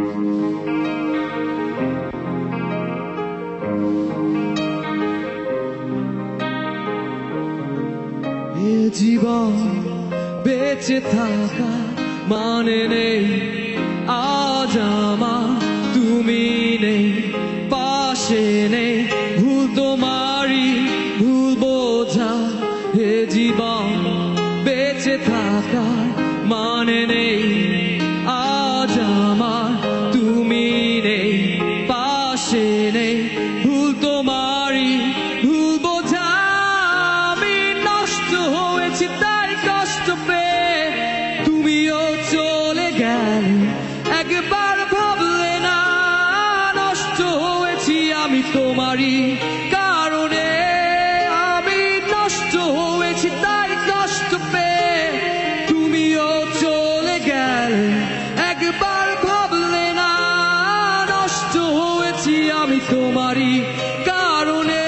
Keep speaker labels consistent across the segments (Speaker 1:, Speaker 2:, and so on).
Speaker 1: এ জীবন বেঁচে থাকা মানে নেই আজ আমার তুমি নেই পাশে নেই ভুল তোমারই ভুল বোঝা এ জীবন বেঁচে থাকা মানে নেই আজ আমার তুমি নেই পাশে নেই ভুল তোমারই ভুল বোঝা আমি নষ্ট হয়েছি তাই কষ্ট পেয়ে তুমিও চলে গেলে একবার ভাবলে না নষ্ট হয়েছি আমি তোমারই কারণে আমি নষ্ট হয়েছি তাই কষ্ট পেয়ে তুমিও চলে গেলে একবার ভাবলে না নষ্ট হয়েছি আমি তোমারই কারণে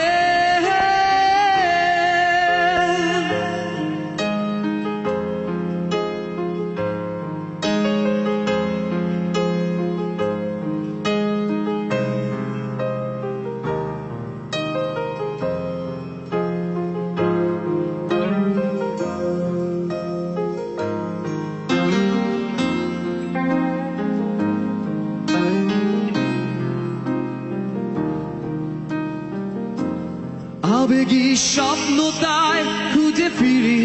Speaker 1: আবেগী স্বপ্ন তাই খুঁজে ফিরি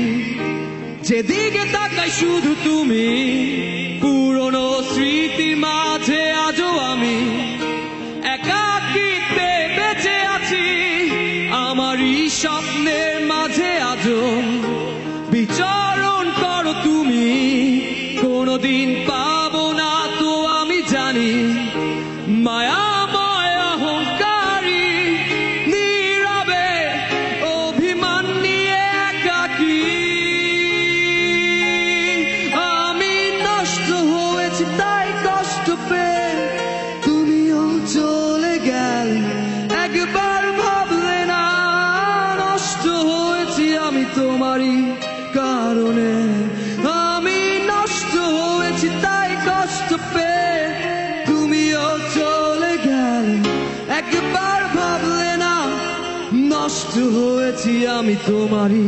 Speaker 1: যেদিকে তাকাই শুধু তুমি পুরনো স্মৃতির মাঝে আজও আমি একাকিত্বে বেঁচে আছি আমারই স্বপ্নের মাঝে আজও বিচরণ করো তুমি কোনোদিন পাবো না তো আমি জানি মায়া তাই কষ্ট পেয়ে তুমিও চলে গেলে একবার ভাবলে না নষ্ট হয়েছি আমি তোমারই কারণে আমি নষ্ট হয়েছি তাই কষ্ট পেয়ে তুমিও চলে গেলে একবার ভাবলে না নষ্ট হয়েছি আমি তোমারই